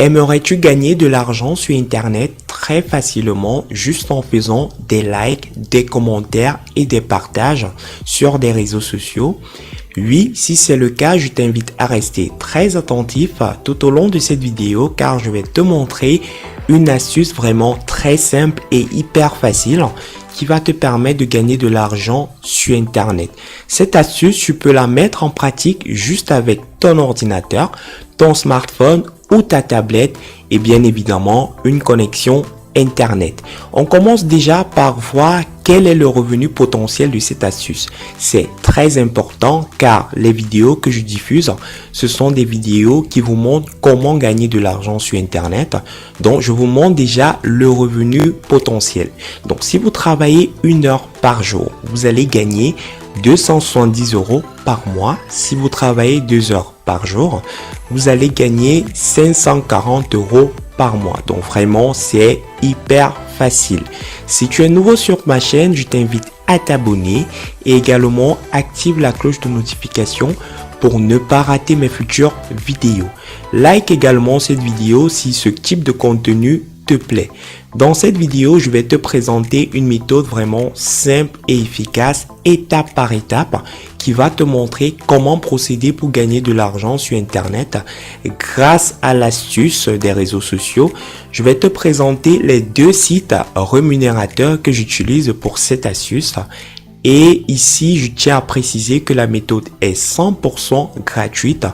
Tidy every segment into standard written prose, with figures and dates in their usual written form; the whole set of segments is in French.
Aimerais-tu gagner de l'argent sur Internet très facilement juste en faisant des likes, des commentaires et des partages sur des réseaux sociaux? Oui, si c'est le cas, je t'invite à rester très attentif tout au long de cette vidéo car je vais te montrer une astuce vraiment très simple et hyper facile qui va te permettre de gagner de l'argent sur Internet. Cette astuce, tu peux la mettre en pratique juste avec ton ordinateur, ton smartphone ou ta tablette et bien évidemment une connexion Internet. On commence déjà par voir quel est le revenu potentiel de cette astuce. C'est très important car les vidéos que je diffuse, ce sont des vidéos qui vous montrent comment gagner de l'argent sur Internet. Donc, je vous montre déjà le revenu potentiel. Donc, si vous travaillez 1 heure par jour, vous allez gagner 270 € par mois. Si vous travaillez 2 heures par jour, vous allez gagner 540 € par mois. Donc vraiment, c'est hyper facile. Si tu es nouveau sur ma chaîne, je t'invite à t'abonner et également active la cloche de notification pour ne pas rater mes futures vidéos. Like également cette vidéo si ce type de contenu te plaît. Dans cette vidéo, je vais te présenter une méthode vraiment simple et efficace, étape par étape, qui va te montrer comment procéder pour gagner de l'argent sur Internet grâce à l'astuce des réseaux sociaux. Je vais te présenter les 2 sites rémunérateurs que j'utilise pour cette astuce. Et ici, je tiens à préciser que la méthode est 100% gratuite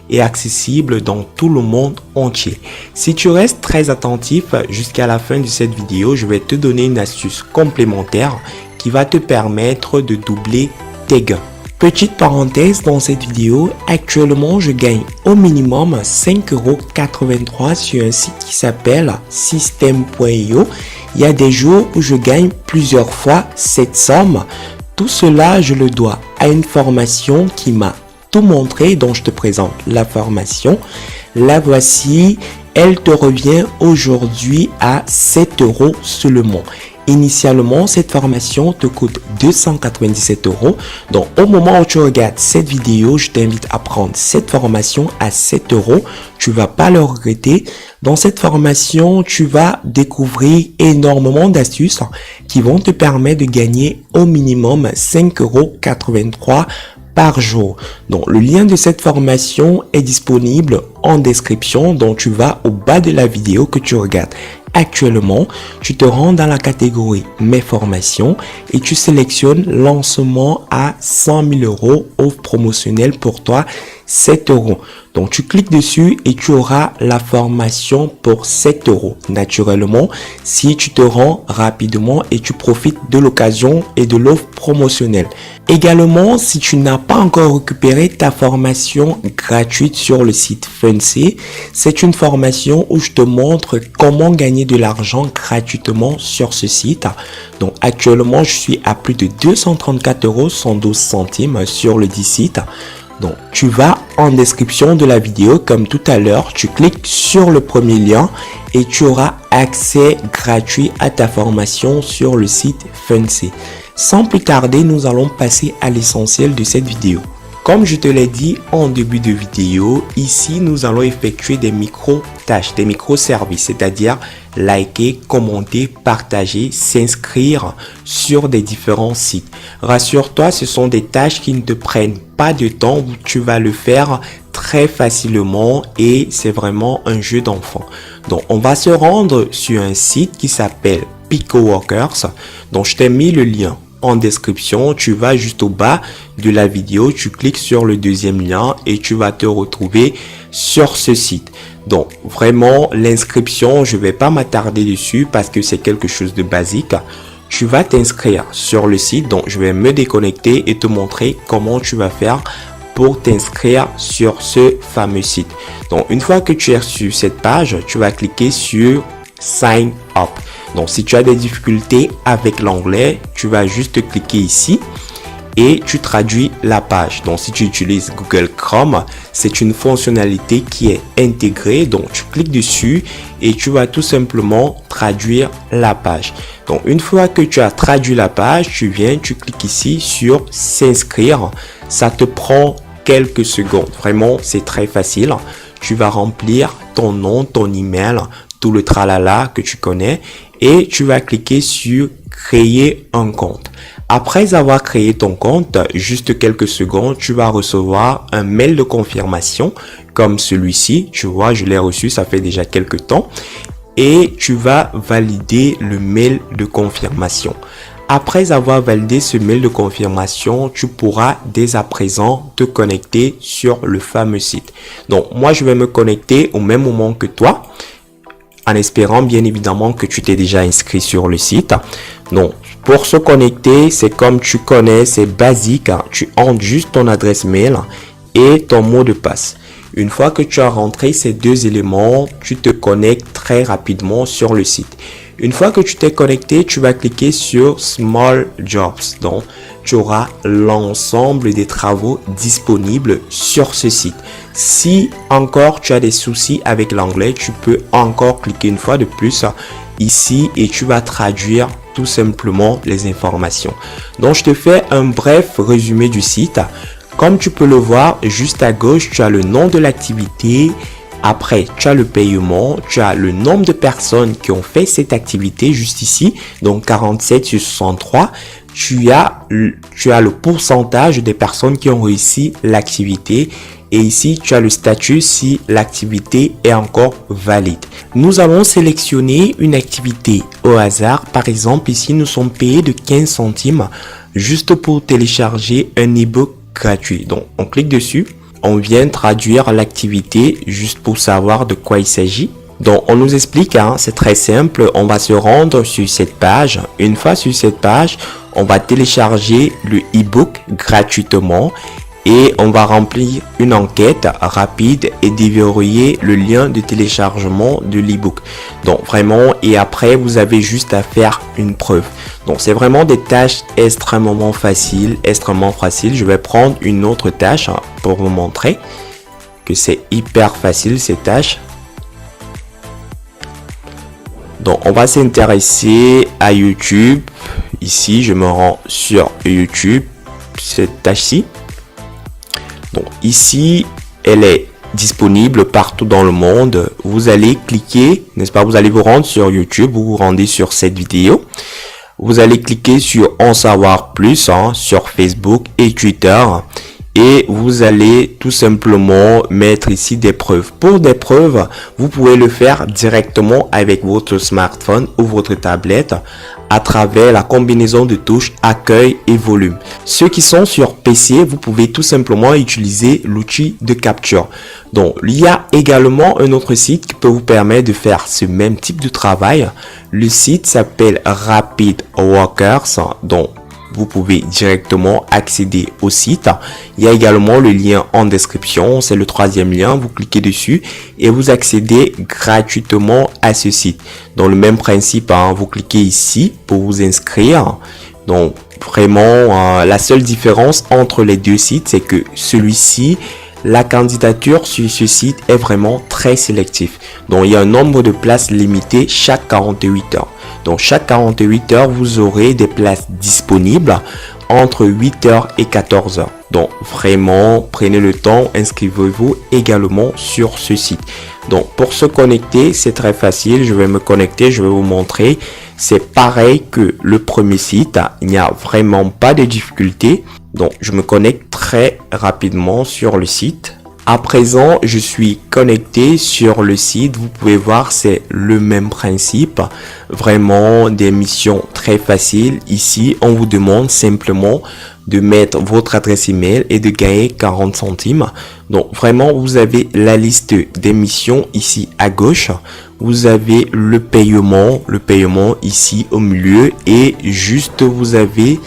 et accessible dans tout le monde entier. Si tu restes très attentif jusqu'à la fin de cette vidéo, je vais te donner une astuce complémentaire qui va te permettre de doubler tes gains. Petite parenthèse dans cette vidéo, actuellement je gagne au minimum 5,83 € sur un site qui s'appelle System.io. Il y a des jours où je gagne plusieurs fois cette somme. Tout cela, je le dois à une formation qui m'a tout montré, dont je te présente la formation. La voici, elle te revient aujourd'hui à 7 € seulement. Initialement, cette formation te coûte 297 €. Donc, au moment où tu regardes cette vidéo, je t'invite à prendre cette formation à 7 €. Tu vas pas le regretter. Dans cette formation, tu vas découvrir énormément d'astuces qui vont te permettre de gagner au minimum 5,83 € par jour. Donc, le lien de cette formation est disponible en description. Donc, tu vas au bas de la vidéo que tu regardes actuellement, tu te rends dans la catégorie mes formations et tu sélectionnes lancement à 100 000 € offre promotionnelle pour toi 7 €. Donc tu cliques dessus et tu auras la formation pour 7 €. Naturellement, si tu te rends rapidement et tu profites de l'occasion et de l'offre promotionnelle. Également, si tu n'as pas encore récupéré ta formation gratuite sur le site Func, c'est une formation où je te montre comment gagner de l'argent gratuitement sur ce site. Donc actuellement, je suis à plus de 234,112 € sur le dit site. Donc, tu vas en description de la vidéo comme tout à l'heure, tu cliques sur le premier lien et tu auras accès gratuit à ta formation sur le site Func. Sans plus tarder, nous allons passer à l'essentiel de cette vidéo. Comme je te l'ai dit en début de vidéo, ici nous allons effectuer des micro-tâches, des micro-services, c'est-à-dire liker, commenter, partager, s'inscrire sur des différents sites. Rassure-toi, ce sont des tâches qui ne te prennent pas de temps, où tu vas le faire très facilement et c'est vraiment un jeu d'enfant. Donc on va se rendre sur un site qui s'appelle PicoWorkers. Donc je t'ai mis le lien en description, tu vas juste au bas de la vidéo, tu cliques sur le deuxième lien et tu vas te retrouver sur ce site. Donc vraiment l'inscription, je vais pas m'attarder dessus parce que c'est quelque chose de basique. Tu vas t'inscrire sur le site, donc je vais me déconnecter et te montrer comment tu vas faire pour t'inscrire sur ce fameux site. Donc une fois que tu es sur cette page, tu vas cliquer sur Sign Up. Donc si tu as des difficultés avec l'anglais, tu vas juste cliquer ici et tu traduis la page. Donc si tu utilises Google Chrome, c'est une fonctionnalité qui est intégrée. Donc tu cliques dessus et tu vas tout simplement traduire la page. Donc une fois que tu as traduit la page, tu cliques ici sur s'inscrire. Ça te prend quelques secondes. Vraiment, c'est très facile. Tu vas remplir ton nom, ton email, tout le tralala que tu connais et tu vas cliquer sur créer un compte. Après avoir créé ton compte, juste quelques secondes, tu vas recevoir un mail de confirmation comme celui-ci. Tu vois, je l'ai reçu, ça fait déjà quelques temps. Et tu vas valider le mail de confirmation. Après avoir validé ce mail de confirmation, tu pourras dès à présent te connecter sur le fameux site. Donc, moi, je vais me connecter au même moment que toi, en espérant bien évidemment que tu t'es déjà inscrit sur le site. Donc, pour se connecter, c'est comme tu connais, c'est basique. Tu entres juste ton adresse mail et ton mot de passe. Une fois que tu as rentré ces deux éléments, tu te connectes très rapidement sur le site. Une fois que tu t'es connecté, tu vas cliquer sur Small Jobs. Donc, tu auras l'ensemble des travaux disponibles sur ce site. Si encore tu as des soucis avec l'anglais, tu peux encore cliquer une fois de plus ici et tu vas traduire tout simplement les informations. Donc, je te fais un bref résumé du site. Comme tu peux le voir, juste à gauche, tu as le nom de l'activité. Après, tu as le paiement, tu as le nombre de personnes qui ont fait cette activité juste ici, donc 47 sur 63. Tu as le pourcentage des personnes qui ont réussi l'activité. Et ici, tu as le statut si l'activité est encore valide. Nous allons sélectionner une activité au hasard. Par exemple, ici, nous sommes payés de 15 centimes juste pour télécharger un e-book gratuit. Donc, on clique dessus. On vient traduire l'activité juste pour savoir de quoi il s'agit. Donc, on nous explique, c'est très simple. On va se rendre sur cette page. Une fois sur cette page, on va télécharger le e-book gratuitement. Et on va remplir une enquête rapide et déverrouiller le lien de téléchargement de l'e-book. Donc vraiment, et après, vous avez juste à faire une preuve. Donc c'est vraiment des tâches extrêmement faciles, Je vais prendre une autre tâche pour vous montrer que c'est hyper facile ces tâches. Donc on va s'intéresser à YouTube. Ici, je me rends sur YouTube, cette tâche-ci. Donc ici, elle est disponible partout dans le monde. Vous allez cliquer, n'est-ce pas? Vous allez vous rendre sur YouTube, vous vous rendez sur cette vidéo. Vous allez cliquer sur en savoir plus sur Facebook et Twitter. Et vous allez tout simplement mettre ici des preuves. Pour des preuves, vous pouvez le faire directement avec votre smartphone ou votre tablette à travers la combinaison de touches accueil et volume. Ceux qui sont sur PC, vous pouvez tout simplement utiliser l'outil de capture. Donc, il y a également un autre site qui peut vous permettre de faire ce même type de travail. Le site s'appelle Rapid Workers. Donc, vous pouvez directement accéder au site. Il y a également le lien en description. C'est le troisième lien. Vous cliquez dessus et vous accédez gratuitement à ce site. Dans le même principe, vous cliquez ici pour vous inscrire. Donc, vraiment, la seule différence entre les deux sites, c'est que celui-ci, la candidature sur ce site est vraiment très sélectif. Donc, il y a un nombre de places limité chaque 48 heures. Donc, chaque 48 heures, vous aurez des places disponibles entre 8 heures et 14 heures. Donc, vraiment, prenez le temps, inscrivez-vous également sur ce site. Donc, pour se connecter, c'est très facile. Je vais me connecter, je vais vous montrer. C'est pareil que le premier site. Il n'y a vraiment pas de difficulté. Donc, je me connecte très rapidement sur le site. À présent, je suis connecté sur le site. Vous pouvez voir, c'est le même principe. Vraiment des missions très faciles. Ici, on vous demande simplement de mettre votre adresse email et de gagner 40 centimes. Donc, vraiment, vous avez la liste des missions ici à gauche. Vous avez le paiement ici au milieu et juste vous avez...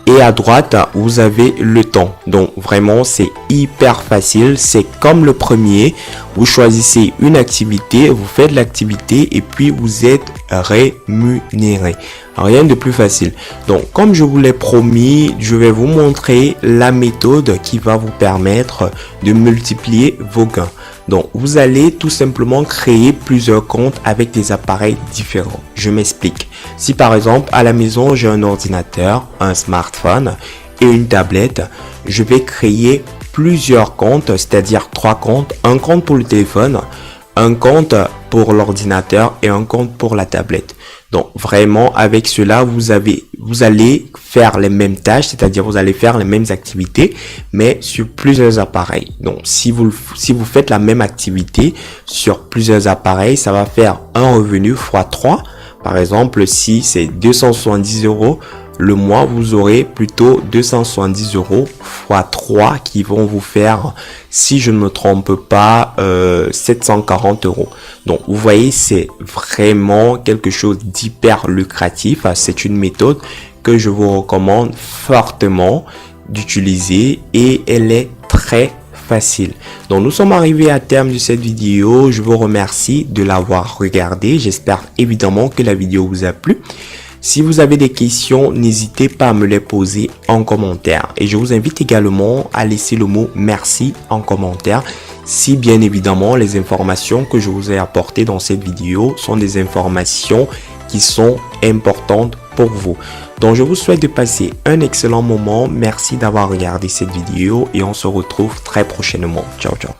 Et à droite, vous avez le temps. Donc, vraiment, c'est hyper facile. C'est comme le premier. Vous choisissez une activité, vous faites l'activité et puis vous êtes rémunéré. Rien de plus facile. Donc, comme je vous l'ai promis, je vais vous montrer la méthode qui va vous permettre de multiplier vos gains. Donc, vous allez tout simplement créer plusieurs comptes avec des appareils différents. Je m'explique. Si par exemple, à la maison, j'ai un ordinateur, un smartphone et une tablette, je vais créer plusieurs comptes, c'est-à-dire 3 comptes. Un compte pour le téléphone, un compte pour l'ordinateur et un compte pour la tablette. Donc vraiment avec cela, vous allez faire les mêmes tâches, c'est-à-dire vous allez faire les mêmes activités, mais sur plusieurs appareils. Donc si vous faites la même activité sur plusieurs appareils, ça va faire un revenu x 3. Par exemple, si c'est 270 € le mois, vous aurez plutôt 270 € x 3 qui vont vous faire, si je ne me trompe pas, 740 €. Donc, vous voyez, c'est vraiment quelque chose d'hyper lucratif. C'est une méthode que je vous recommande fortement d'utiliser et elle est très facile. Donc, nous sommes arrivés à terme de cette vidéo. Je vous remercie de l'avoir regardé. J'espère évidemment que la vidéo vous a plu. Si vous avez des questions, n'hésitez pas à me les poser en commentaire. Et je vous invite également à laisser le mot merci en commentaire si bien évidemment les informations que je vous ai apportées dans cette vidéo sont des informations qui sont importantes pour vous. Donc je vous souhaite de passer un excellent moment. Merci d'avoir regardé cette vidéo et on se retrouve très prochainement. Ciao, ciao.